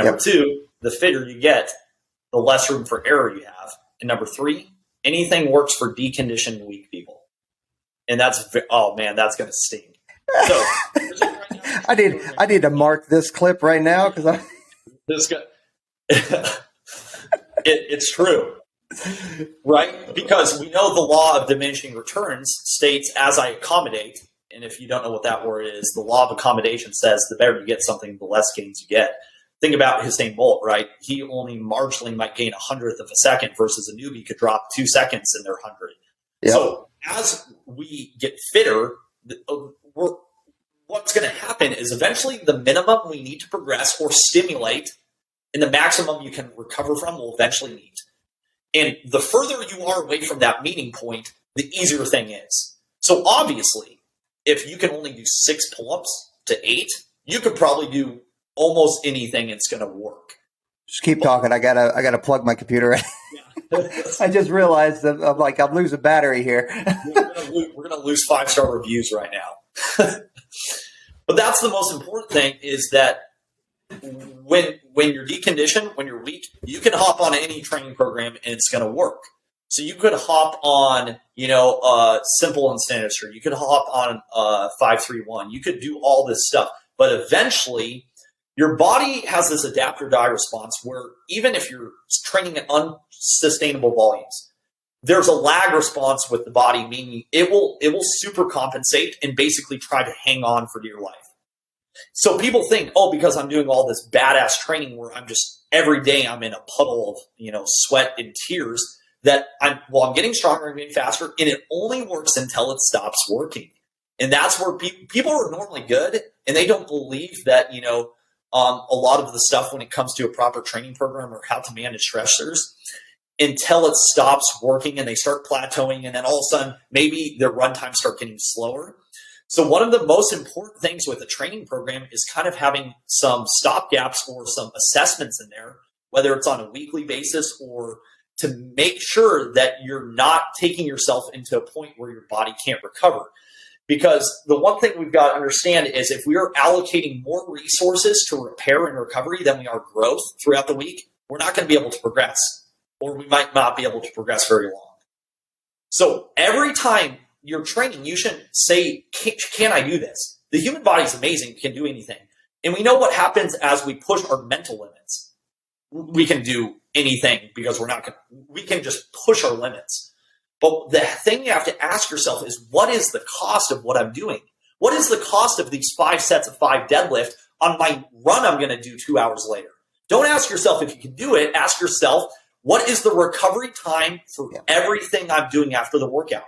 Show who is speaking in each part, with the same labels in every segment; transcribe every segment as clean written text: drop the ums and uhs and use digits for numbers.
Speaker 1: number two, the fitter you get, the less room for error you have. And number three, anything works for deconditioned weak people. And that's, oh man, that's going to sting. So
Speaker 2: I need to mark this clip right now because I.
Speaker 1: This guy, it's true, right? Because we know the law of diminishing returns states as I accommodate. And if you don't know what that word is, the law of accommodation says the better you get something, the less gains you get. Think about Usain Bolt, right? He only marginally might gain 1/100 of a second versus a newbie could drop 2 seconds in their 100. Yep. So as we get fitter, what's going to happen is eventually the minimum we need to progress or stimulate and the maximum you can recover from will eventually meet. And the further you are away from that meeting point, the easier thing is. So obviously, if you can only do 6 pull-ups to 8, you could probably do almost anything. It's going to work.
Speaker 2: Just keep talking. I gotta plug my computer in. Yeah. I just realized that I'm losing battery here.
Speaker 1: We're gonna lose 5-star reviews right now. But that's the most important thing is that when you're deconditioned, when you're weak, you can hop on any training program and it's going to work. So you could hop on, simple and sinister. You could hop on 5-3-1. You could do all this stuff, but eventually your body has this adapt or die response where even if you're training at unsustainable volumes, there's a lag response with the body, meaning it will super compensate and basically try to hang on for dear life. So people think, because I'm doing all this badass training where I'm just every day I'm in a puddle of sweat and tears, that I'm getting stronger and getting faster, and it only works until it stops working. And that's where people are normally good, and they don't believe that a lot of the stuff when it comes to a proper training program or how to manage stressors until it stops working and they start plateauing, and then all of a sudden maybe their run times start getting slower. So one of the most important things with a training program is kind of having some stop gaps or some assessments in there, whether it's on a weekly basis or to make sure that you're not taking yourself into a point where your body can't recover. Because the one thing we've got to understand is if we are allocating more resources to repair and recovery than we are growth throughout the week, we're not going to be able to progress, or we might not be able to progress very long. So every time you're training, you shouldn't say, can I do this? The human body is amazing. It can do anything. And we know what happens as we push our mental limits. We can do anything because we can just push our limits. But the thing you have to ask yourself is, what is the cost of what I'm doing? What is the cost of these 5 sets of 5 deadlift on my run I'm going to do 2 hours later? Don't ask yourself if you can do it. Ask yourself, what is the recovery time for everything I'm doing after the workout?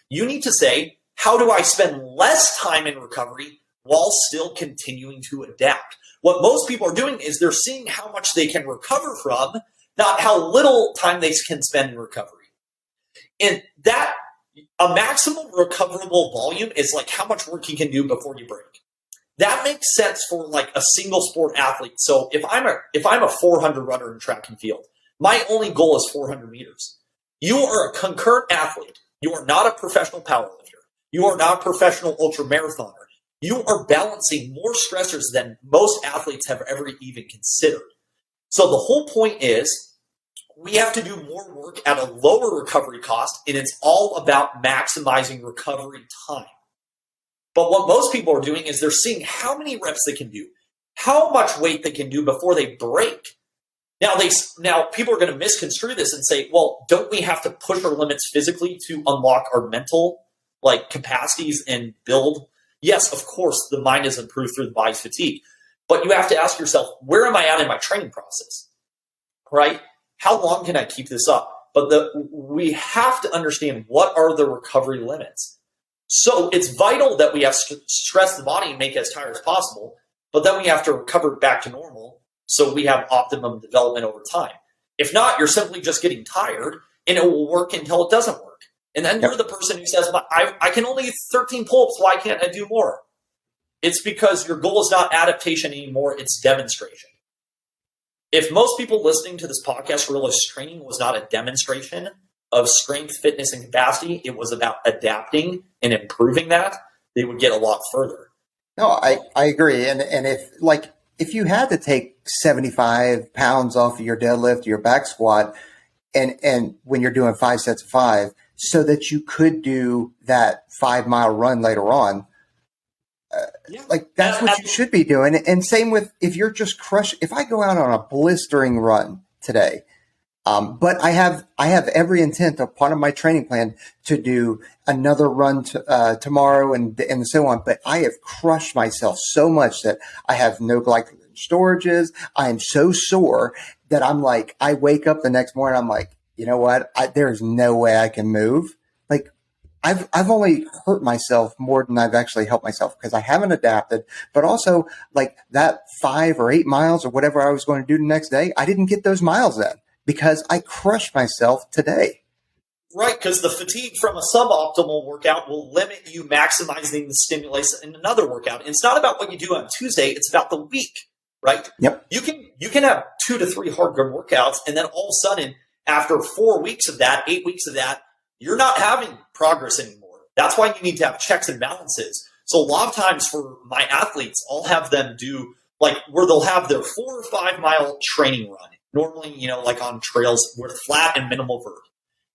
Speaker 1: You need to say, how do I spend less time in recovery while still continuing to adapt? What most people are doing is they're seeing how much they can recover from, not how little time they can spend in recovery. And that, a maximum recoverable volume is like how much work you can do before you break. That makes sense for like a single sport athlete. So if I'm a 400 runner in track and field, my only goal is 400 meters. You are a concurrent athlete. You are not a professional powerlifter. You are not a professional ultra marathoner. You are balancing more stressors than most athletes have ever even considered. So the whole point is we have to do more work at a lower recovery cost, and it's all about maximizing recovery time. But what most people are doing is they're seeing how many reps they can do, how much weight they can do before they break. Now people are going to misconstrue this and say, well, don't we have to push our limits physically to unlock our mental capacities and build? Yes, of course, the mind is improved through the body's fatigue. But you have to ask yourself, where am I at in my training process? Right? How long can I keep this up? But we have to understand what are the recovery limits. So it's vital that we have stress the body and make it as tired as possible, but then we have to recover back to normal so we have optimum development over time. If not, you're simply just getting tired and it will work until it doesn't work. And then you're the person who says, I can only do 13 pull-ups, why can't I do more? It's because your goal is not adaptation anymore, it's demonstration. If most people listening to this podcast realize training was not a demonstration of strength, fitness, and capacity, it was about adapting and improving that, they would get a lot further.
Speaker 2: No, I agree. And if if you had to take 75 pounds off of your deadlift, your back squat, and when you're doing 5 sets of 5, so that you could do that 5-mile run later on, like that's what you should be doing. And same with if you're just if I go out on a blistering run today, but I have every intent of part of my training plan to do another run tomorrow and so on. But I have crushed myself so much that I have no glycogen storages. I am so sore that I'm like, I wake up the next morning, I'm like, you know what? There's no way I can move. Like I've only hurt myself more than I've actually helped myself because I haven't adapted, but also like that 5 or 8 miles or whatever I was going to do the next day, I didn't get those miles in because I crushed myself today.
Speaker 1: Right, because the fatigue from a suboptimal workout will limit you maximizing the stimulus in another workout. And it's not about what you do on Tuesday, it's about the week, right?
Speaker 2: Yep.
Speaker 1: You can have 2 to 3 hard workouts, and then all of a sudden, after 4 weeks of that, 8 weeks of that, you're not having progress anymore. That's why you need to have checks and balances. So a lot of times for my athletes, I'll have them do like where they'll have their 4 or 5 mile training run. Normally, like on trails with flat and minimal vert.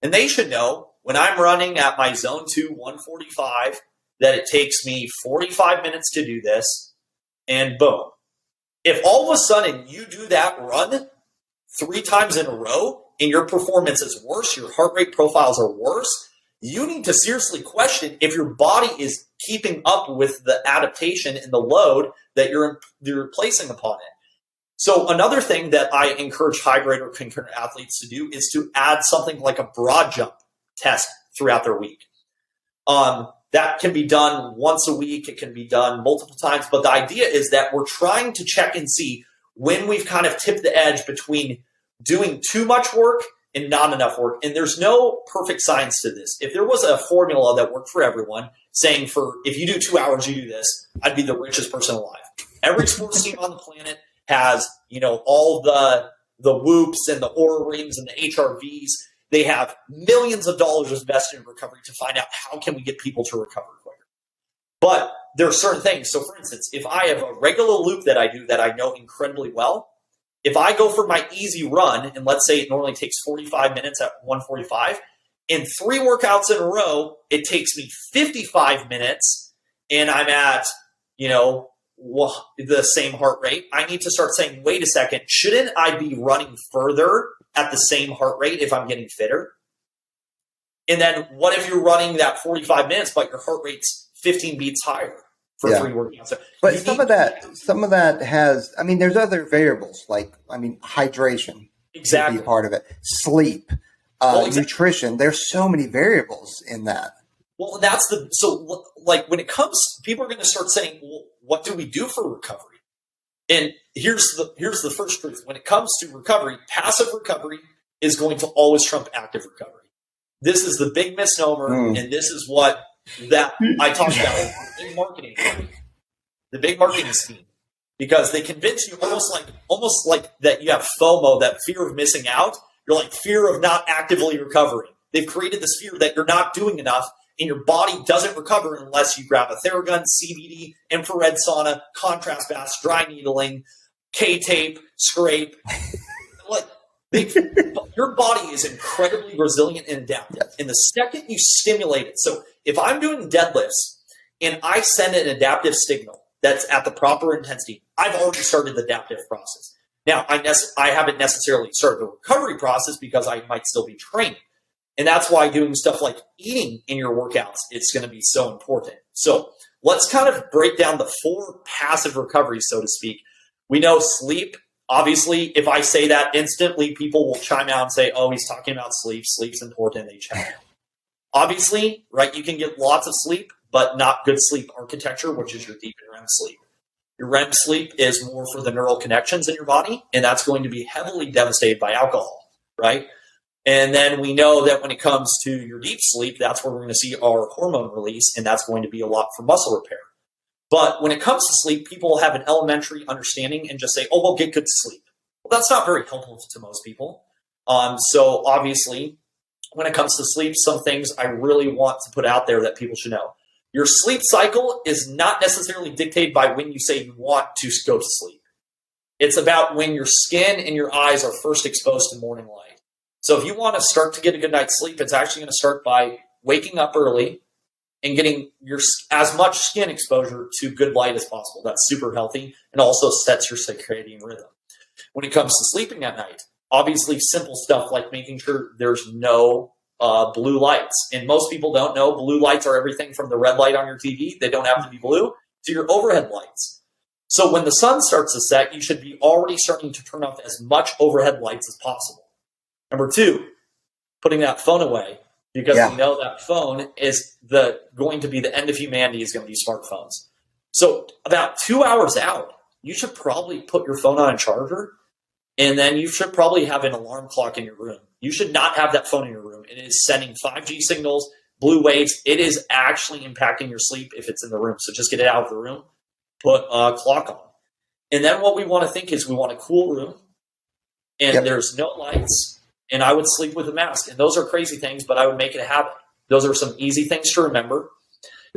Speaker 1: And they should know when I'm running at my zone 2 145 that it takes me 45 minutes to do this, and boom. If all of a sudden you do that run 3 times in a row and your performance is worse, your heart rate profiles are worse, you need to seriously question if your body is keeping up with the adaptation and the load that you're placing upon it. So another thing that I encourage hybrid or concurrent athletes to do is to add something like a broad jump test throughout their week. That can be done once a week. It can be done multiple times. But the idea is that we're trying to check and see when we've kind of tipped the edge between doing too much work and not enough work. And there's no perfect science to this. If there was a formula that worked for everyone, saying if you do 2 hours, you do this, I'd be the richest person alive. Every sports team on the planet has, all the whoops and the Oura rings and the HRVs. They have millions of dollars invested in recovery to find out how can we get people to recover quicker. But there are certain things. So for instance, if I have a regular loop that I do that I know incredibly well, if I go for my easy run, and let's say it normally takes 45 minutes at 145, in 3 workouts in a row, it takes me 55 minutes, and I'm at, the same heart rate, I need to start saying, wait a second, shouldn't I be running further at the same heart rate if I'm getting fitter? And then what if you're running that 45 minutes, but your heart rate's 15 beats higher for 3 workouts? So
Speaker 2: but some of that has, there's other variables like, hydration.
Speaker 1: Exactly.
Speaker 2: Be part of it. Sleep, nutrition. There's so many variables in that.
Speaker 1: Well, when it comes, people are going to start saying, well, what do we do for recovery? And here's the first truth. When it comes to recovery, passive recovery is going to always trump active recovery. This is the big misnomer, and this is what that I talked about in big marketing. The big marketing scheme. Because they convince you almost like that you have FOMO, that fear of missing out. You're like fear of not actively recovering. They've created this fear that you're not doing enough, and your body doesn't recover unless you grab a Theragun, CBD, infrared sauna, contrast baths, dry needling, K-tape, scrape. Your body is incredibly resilient and adaptive. Yes. And the second you stimulate it, so if I'm doing deadlifts and I send an adaptive signal that's at the proper intensity, I've already started the adaptive process. Now, I haven't necessarily started the recovery process because I might still be training. And that's why doing stuff like eating in your workouts is going to be so important. So let's kind of break down the 4 passive recoveries, so to speak. We know sleep. Obviously, if I say that instantly, people will chime out and say, oh, he's talking about sleep. Sleep's important. They chime out. Obviously, right, you can get lots of sleep, but not good sleep architecture, which is your deep and REM sleep. Your REM sleep is more for the neural connections in your body, and that's going to be heavily devastated by alcohol, right? And then we know that when it comes to your deep sleep, that's where we're going to see our hormone release, and that's going to be a lot for muscle repair. But when it comes to sleep, people have an elementary understanding and just say, oh, well, get good sleep. Well, that's not very helpful to most people. So obviously, when it comes to sleep, some things I really want to put out there that people should know. Your sleep cycle is not necessarily dictated by when you say you want to go to sleep. It's about when your skin and your eyes are first exposed to morning light. So if you want to start to get a good night's sleep, it's actually going to start by waking up early and getting as much skin exposure to good light as possible. That's super healthy and also sets your circadian rhythm. When it comes to sleeping at night, obviously simple stuff like making sure there's no blue lights. And most people don't know blue lights are everything from the red light on your TV. They don't have to be blue to your overhead lights. So when the sun starts to set, you should be already starting to turn off as much overhead lights as possible. Number two, putting that phone away, because we know that phone is going to be the end of humanity is going to be smartphones. So about 2 hours out, you should probably put your phone on a charger, and then you should probably have an alarm clock in your room. You should not have that phone in your room. It is sending 5G signals, blue waves. It is actually impacting your sleep if it's in the room. So just get it out of the room, put a clock on. And then what we want to think is we want a cool room, and there's no lights. And I would sleep with a mask. And those are crazy things, but I would make it a habit. Those are some easy things to remember.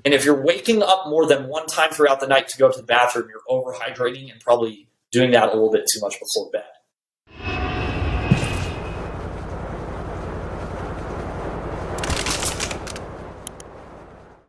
Speaker 1: And if you're waking up more than one time throughout the night to go to the bathroom, you're overhydrating and probably doing that a little bit too much before bed.